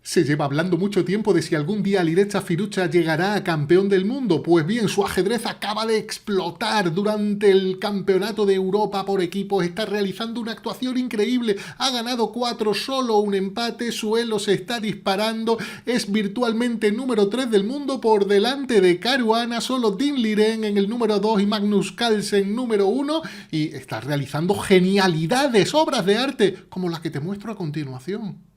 Se lleva hablando mucho tiempo de si algún día Alireza Firuza llegará a campeón del mundo. Pues bien, su ajedrez acaba de explotar durante el campeonato de Europa por equipos. Está realizando una actuación increíble. Ha ganado 4, solo un empate. Su elo se está disparando. Es virtualmente número 3 del mundo por delante de Caruana. Solo Dean Liren en el número 2 y Magnus Carlsen número 1. Y está realizando genialidades, obras de arte, como las que te muestro a continuación.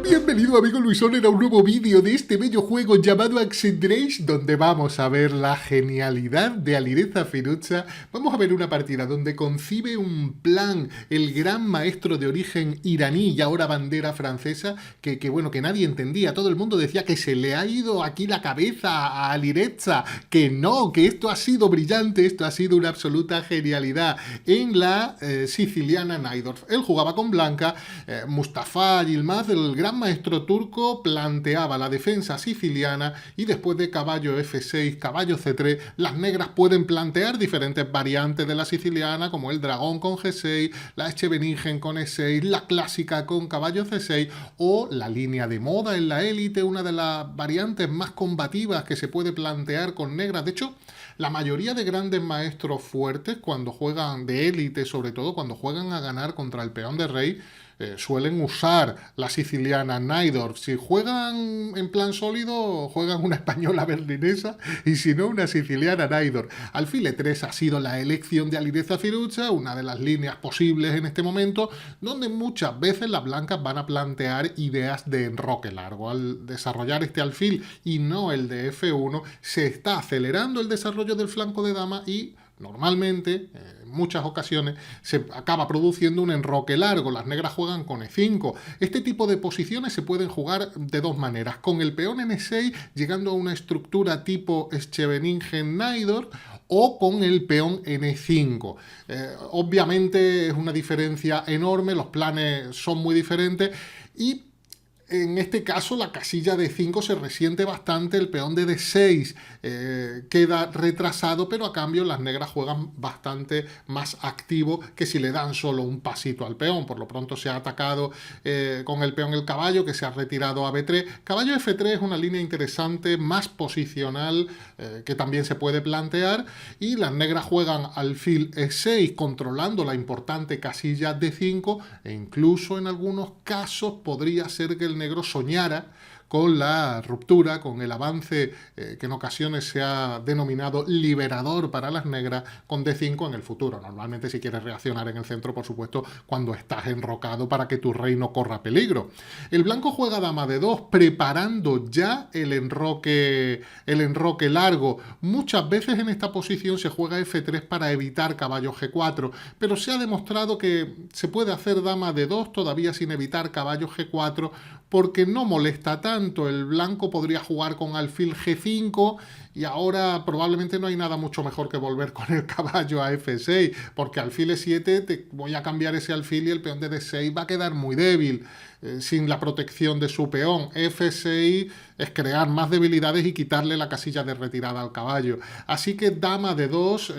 Bienvenido amigo Luisón a un nuevo vídeo de este bello juego llamado Axendrace, donde vamos a ver la genialidad de Alireza Firuza. Vamos a ver una partida donde concibe un plan el gran maestro de origen iraní y ahora bandera francesa, que nadie entendía. Todo el mundo decía que se le ha ido aquí la cabeza a Alireza, que no, que esto ha sido brillante, esto ha sido una absoluta genialidad en la siciliana Najdorf. Él jugaba con blanca, Mustafa Yilmaz, el gran maestro turco, planteaba la defensa siciliana y después de caballo F6, caballo C3, las negras pueden plantear diferentes variantes de la siciliana, como el dragón con G6, la Scheveningen con E6, la clásica con caballo C6 o la línea de moda en la élite, una de las variantes más combativas que se puede plantear con negras. De hecho, la mayoría de grandes maestros fuertes, cuando juegan de élite, sobre todo cuando juegan a ganar contra el peón de rey, suelen usar la siciliana Najdorf. Si juegan en plan sólido, juegan una española berlinesa y si no, una siciliana Najdorf. Alfil E3 ha sido la elección de Alireza Firuza, una de las líneas posibles en este momento, donde muchas veces las blancas van a plantear ideas de enroque largo. Al desarrollar este alfil y no el de F1, se está acelerando el desarrollo del flanco de dama y normalmente, en muchas ocasiones, se acaba produciendo un enroque largo. Las negras juegan con E5. Este tipo de posiciones se pueden jugar de dos maneras. Con el peón en E6, llegando a una estructura tipo Scheveningen-Najdorf, o con el peón en E5. Obviamente es una diferencia enorme, los planes son muy diferentes y en este caso la casilla de 5 se resiente bastante, el peón de D6 queda retrasado, pero a cambio las negras juegan bastante más activo que si le dan solo un pasito al peón. Por lo pronto se ha atacado con el peón el caballo, que se ha retirado a B3. Caballo F3 es una línea interesante, más posicional, que también se puede plantear, y las negras juegan alfil E6 controlando la importante casilla D5 e incluso en algunos casos podría ser que el negro soñara con la ruptura, con el avance que en ocasiones se ha denominado liberador para las negras con D5 en el futuro. Normalmente si quieres reaccionar en el centro, por supuesto, cuando estás enrocado para que tu rey no corra peligro. El blanco juega dama de 2, preparando ya el enroque largo. Muchas veces en esta posición se juega F3 para evitar caballo G4, pero se ha demostrado que se puede hacer dama de 2 todavía sin evitar caballo G4 porque no molesta tanto. El blanco podría jugar con alfil G5 y ahora probablemente no hay nada mucho mejor que volver con el caballo a F6, porque alfil E7 te voy a cambiar ese alfil y el peón de D6 va a quedar muy débil sin la protección de su peón. F6 es crear más debilidades y quitarle la casilla de retirada al caballo. Así que dama de 2...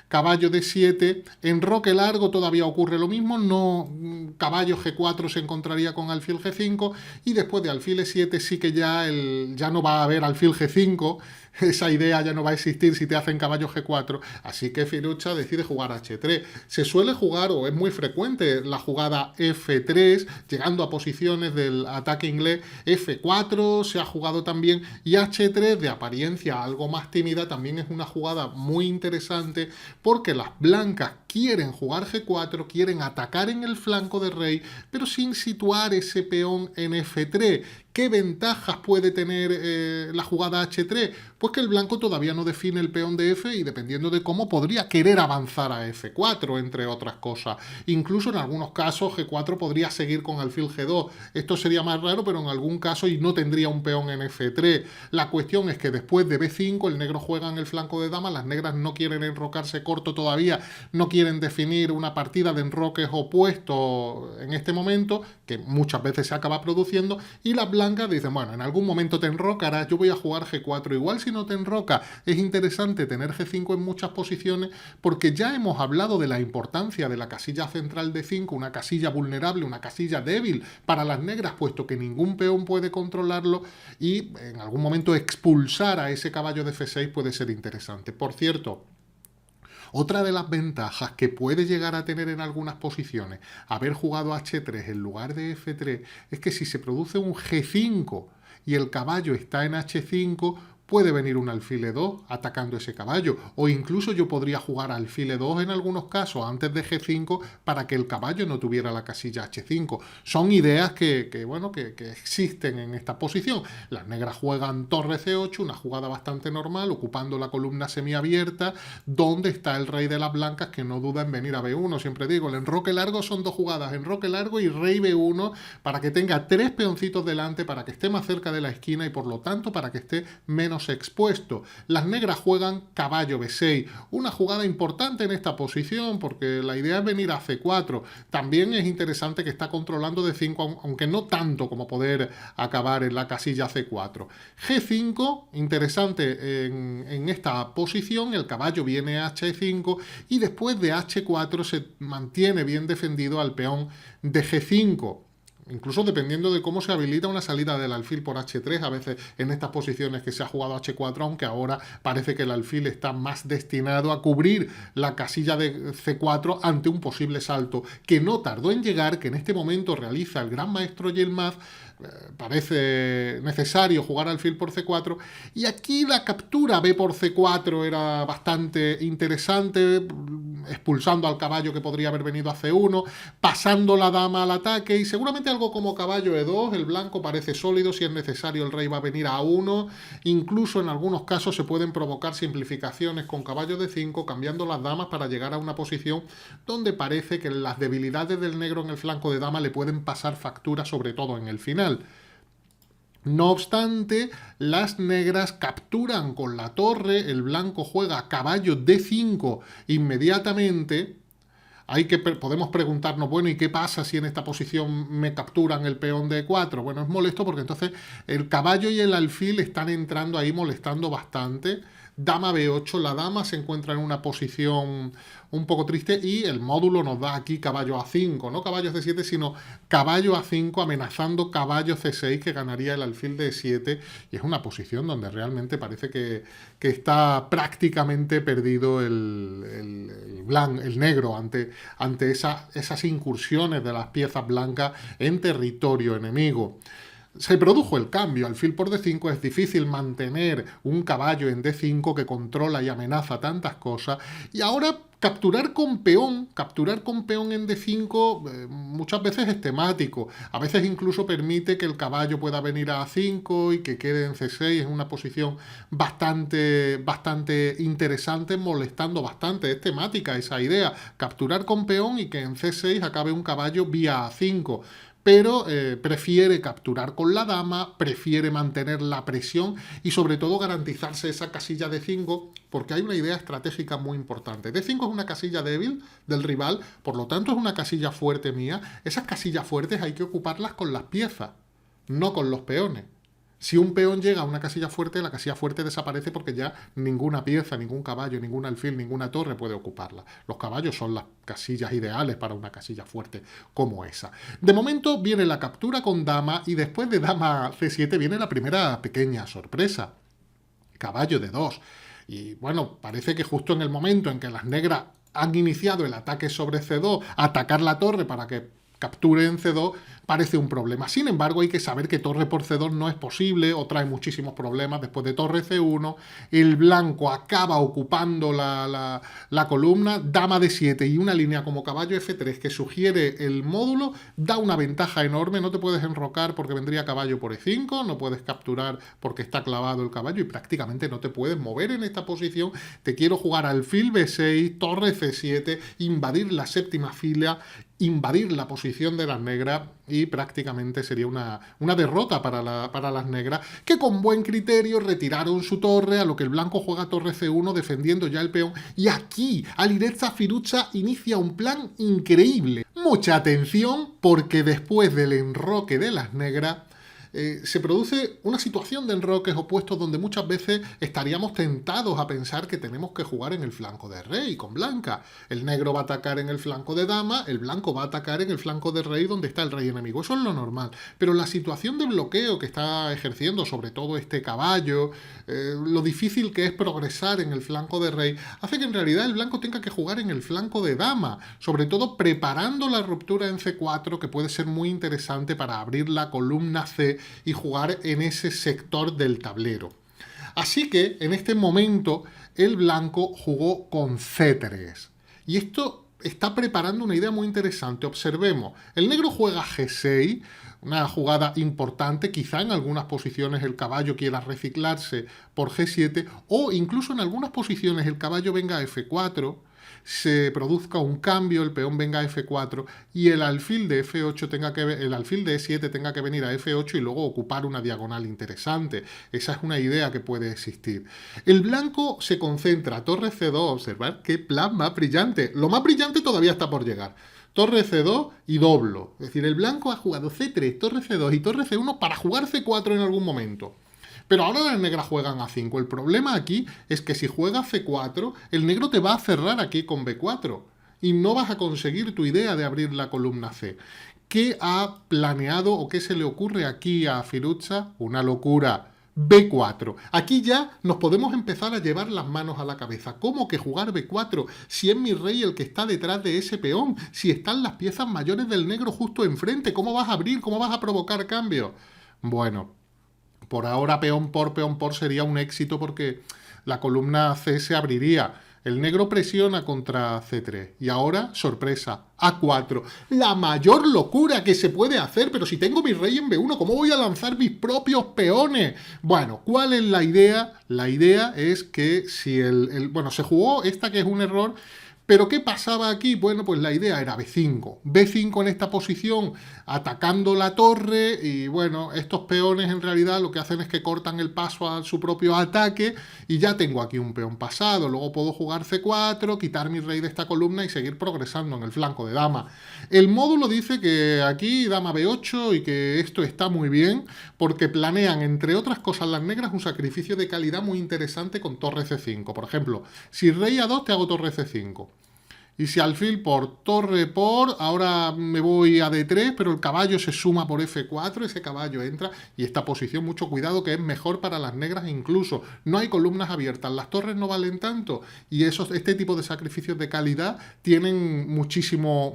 caballo D7, enroque largo todavía ocurre lo mismo, no, caballo G4 se encontraría con alfil G5 y después de alfil E7 sí que ya no va a haber alfil G5, esa idea ya no va a existir si te hacen caballo G4, así que Firuza decide jugar H3. Se suele jugar, o es muy frecuente, la jugada F3, llegando a posiciones del ataque inglés. F4 se ha jugado también y H3, de apariencia algo más tímida, también es una jugada muy interesante porque las blancas quieren jugar G4, quieren atacar en el flanco de rey, pero sin situar ese peón en F3. ¿Qué ventajas puede tener la jugada H3? Pues que el blanco todavía no define el peón de F y dependiendo de cómo podría querer avanzar a F4, entre otras cosas. Incluso en algunos casos G4 podría seguir con alfil G2. Esto sería más raro, pero en algún caso y no tendría un peón en F3. La cuestión es que después de B5 el negro juega en el flanco de dama, las negras no quieren enrocarse corto todavía, no quieren definir una partida de enroques opuestos en este momento, que muchas veces se acaba produciendo, y las blancas dicen, bueno, en algún momento te enrocarás, yo voy a jugar G4, igual si no te enroca. Es interesante tener G5 en muchas posiciones porque ya hemos hablado de la importancia de la casilla central de 5, una casilla vulnerable, una casilla débil para las negras, puesto que ningún peón puede controlarlo y en algún momento expulsar a ese caballo de F6 puede ser interesante. Por cierto, otra de las ventajas que puede llegar a tener en algunas posiciones haber jugado H3 en lugar de F3 es que si se produce un G5 y el caballo está en H5, puede venir un alfil E2 atacando ese caballo, o incluso yo podría jugar alfil E2 en algunos casos antes de G5 para que el caballo no tuviera la casilla H5. Son ideas que existen en esta posición. Las negras juegan torre C8, una jugada bastante normal, ocupando la columna semiabierta, donde está el rey de las blancas que no duda en venir a B1. Siempre digo, el enroque largo son dos jugadas, enroque largo y rey B1, para que tenga tres peoncitos delante, para que esté más cerca de la esquina y por lo tanto para que esté menos expuesto. Las negras juegan caballo B6, una jugada importante en esta posición porque la idea es venir a C4. También es interesante que está controlando D5, aunque no tanto como poder acabar en la casilla C4. G5, interesante en esta posición, el caballo viene a H5 y después de H4 se mantiene bien defendido al peón de G5. Incluso dependiendo de cómo se habilita una salida del alfil por H3, a veces en estas posiciones que se ha jugado H4, aunque ahora parece que el alfil está más destinado a cubrir la casilla de C4 ante un posible salto que no tardó en llegar, que en este momento realiza el gran maestro Yilmaz. Parece necesario jugar alfil por C4 y aquí la captura B por C4 era bastante interesante, expulsando al caballo que podría haber venido a C1, pasando la dama al ataque y seguramente algo como caballo E2, el blanco parece sólido, si es necesario el rey va a venir a A1, incluso en algunos casos se pueden provocar simplificaciones con caballo D5 cambiando las damas para llegar a una posición donde parece que las debilidades del negro en el flanco de dama le pueden pasar factura, sobre todo en el final. No obstante, las negras capturan con la torre, el blanco juega caballo D5 inmediatamente. Podemos preguntarnos, bueno, ¿y qué pasa si en esta posición me capturan el peón de E4? Bueno, es molesto porque entonces el caballo y el alfil están entrando ahí molestando bastante. Dama B8, la dama se encuentra en una posición un poco triste y el módulo nos da aquí caballo A5, no caballo C7, sino caballo A5 amenazando caballo C6 que ganaría el alfil de E7 y es una posición donde realmente parece que está prácticamente perdido el negro ante esas incursiones de las piezas blancas en territorio enemigo. Se produjo el cambio, alfil por D5, es difícil mantener un caballo en D5 que controla y amenaza tantas cosas, y ahora capturar con peón en D5 muchas veces es temático, a veces incluso permite que el caballo pueda venir a A5 y que quede en C6, es una posición bastante interesante, molestando bastante, es temática esa idea, capturar con peón y que en C6 acabe un caballo vía A5. Pero prefiere capturar con la dama, prefiere mantener la presión y sobre todo garantizarse esa casilla de D5 porque hay una idea estratégica muy importante. D5 es una casilla débil del rival, por lo tanto es una casilla fuerte mía. Esas casillas fuertes hay que ocuparlas con las piezas, no con los peones. Si un peón llega a una casilla fuerte, la casilla fuerte desaparece porque ya ninguna pieza, ningún caballo, ningún alfil, ninguna torre puede ocuparla. Los caballos son las casillas ideales para una casilla fuerte como esa. De momento viene la captura con dama y después de dama C7 viene la primera pequeña sorpresa. Caballo de 2. Y bueno, parece que justo en el momento en que las negras han iniciado el ataque sobre C2, atacar la torre para que capture en C2 parece un problema. Sin embargo, hay que saber que torre por C2 no es posible o trae muchísimos problemas. Después de torre C1, el blanco acaba ocupando la columna, dama D7 y una línea como caballo F3 que sugiere el módulo, da una ventaja enorme. No te puedes enrocar porque vendría caballo por E5, no puedes capturar porque está clavado el caballo y prácticamente no te puedes mover en esta posición. Te quiero jugar alfil B6, torre C7, invadir la séptima fila, invadir la posición de las negras y prácticamente sería una derrota para las negras, que con buen criterio retiraron su torre, a lo que el blanco juega torre C1 defendiendo ya el peón, y aquí Alireza Firuza inicia un plan increíble. Mucha atención porque después del enroque de las negras se produce una situación de enroques opuestos donde muchas veces estaríamos tentados a pensar que tenemos que jugar en el flanco de rey con blanca. El negro va a atacar en el flanco de dama, el blanco va a atacar en el flanco de rey donde está el rey enemigo. Eso es lo normal. Pero la situación de bloqueo que está ejerciendo sobre todo este caballo, lo difícil que es progresar en el flanco de rey, hace que en realidad el blanco tenga que jugar en el flanco de dama, sobre todo preparando la ruptura en C4, que puede ser muy interesante para abrir la columna C y jugar en ese sector del tablero. Así que en este momento el blanco jugó con C3. Y esto está preparando una idea muy interesante. Observemos, el negro juega G6, una jugada importante, quizá en algunas posiciones el caballo quiera reciclarse por G7 o incluso en algunas posiciones el caballo venga a F4, se produzca un cambio, el peón venga a F4 y el alfil de F8 el alfil de E7 tenga que venir a F8 y luego ocupar una diagonal interesante. Esa es una idea que puede existir. El blanco se concentra, torre C2, observar qué plan más brillante. Lo más brillante todavía está por llegar. Torre C2 y doblo. Es decir, el blanco ha jugado C3, torre C2 y torre C1 para jugar C4 en algún momento. Pero ahora las negras juegan A5. El problema aquí es que si juega C4, el negro te va a cerrar aquí con B4 y no vas a conseguir tu idea de abrir la columna C. ¿Qué ha planeado o qué se le ocurre aquí a Firouzja? Una locura. B4. Aquí ya nos podemos empezar a llevar las manos a la cabeza. ¿Cómo que jugar B4? Si es mi rey el que está detrás de ese peón, si están las piezas mayores del negro justo enfrente, ¿cómo vas a abrir? ¿Cómo vas a provocar cambios? Bueno, por ahora peón por sería un éxito porque la columna C se abriría. El negro presiona contra C3 y ahora, sorpresa, A4. La mayor locura que se puede hacer, pero si tengo mi rey en B1, ¿cómo voy a lanzar mis propios peones? Bueno, ¿cuál es la idea? La idea es que si bueno, se jugó esta que es un error. ¿Pero qué pasaba aquí? Bueno, pues la idea era B5. B5 en esta posición, atacando la torre, y bueno, estos peones en realidad lo que hacen es que cortan el paso a su propio ataque, y ya tengo aquí un peón pasado. Luego puedo jugar C4, quitar mi rey de esta columna y seguir progresando en el flanco de dama. El módulo dice que aquí dama B8 y que esto está muy bien, porque planean, entre otras cosas, las negras un sacrificio de calidad muy interesante con torre C5. Por ejemplo, si rey A2 te hago torre C5. Y si alfil por torre por, ahora me voy a D3, pero el caballo se suma por F4, ese caballo entra, y esta posición, mucho cuidado, que es mejor para las negras incluso. No hay columnas abiertas, las torres no valen tanto, y este tipo de sacrificios de calidad tienen muchísimo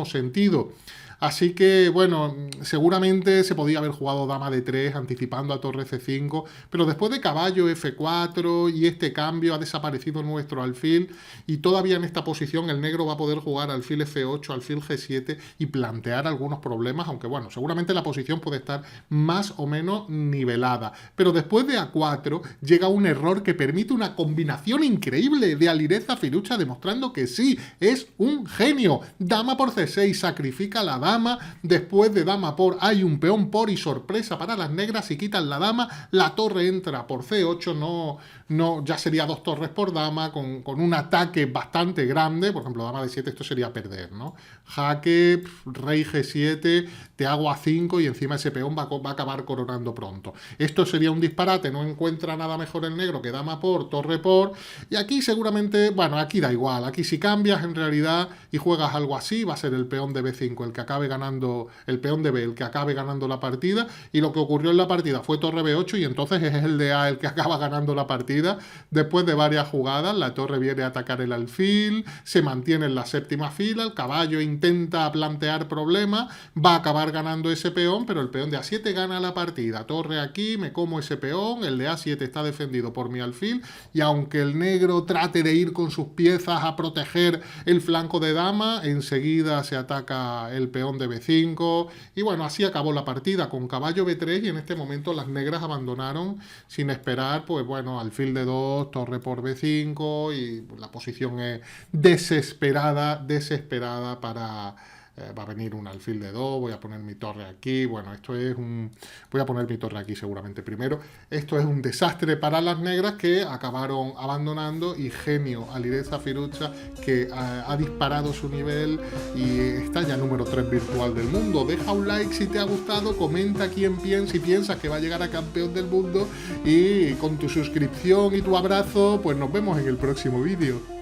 sentido. Así que, bueno, seguramente se podía haber jugado dama D3 anticipando a torre C5, pero después de caballo F4 y este cambio ha desaparecido nuestro alfil y todavía en esta posición el negro va a poder jugar alfil F8, alfil G7 y plantear algunos problemas, aunque bueno, seguramente la posición puede estar más o menos nivelada. Pero después de A4 llega un error que permite una combinación increíble de Alireza Firouzja demostrando que sí, es un genio. Dama por C6, sacrifica la dama. Después de dama por hay un peón por y sorpresa para las negras, si quitan la dama, la torre entra por C8, ya sería dos torres por dama, con un ataque bastante grande. Por ejemplo, dama D7, esto sería perder, ¿no? Jaque, rey G7, te hago A5 y encima ese peón va a acabar coronando pronto. Esto sería un disparate, no encuentra nada mejor el negro que dama por, torre por, y aquí seguramente, bueno, aquí da igual, aquí si cambias en realidad y juegas algo así, va a ser el peón de B5 el que acabe ganando, el peón de B el que acabe ganando la partida, y lo que ocurrió en la partida fue torre B8 y entonces es el de A el que acaba ganando la partida. Después de varias jugadas, la torre viene a atacar el alfil, se mantiene en la séptima fila, el caballo intenta plantear problemas, va a acabar ganando ese peón, pero el peón de A7 gana la partida. Torre aquí, me como ese peón, el de A7 está defendido por mi alfil, y aunque el negro trate de ir con sus piezas a proteger el flanco de dama, enseguida se ataca el peón de B5, y bueno, así acabó la partida con caballo B3, y en este momento las negras abandonaron sin esperar, pues bueno, alfil de 2, torre por B5, y la posición es desesperada va a venir un alfil de 2, voy a poner mi torre aquí, bueno, esto es un... Voy a poner mi torre aquí seguramente primero. Esto es un desastre para las negras que acabaron abandonando y genio Alireza Firuza que ha disparado su nivel y está ya número 3 virtual del mundo. Deja un like si te ha gustado, comenta quién piensa, si piensas que va a llegar a campeón del mundo y con tu suscripción y tu abrazo pues nos vemos en el próximo vídeo.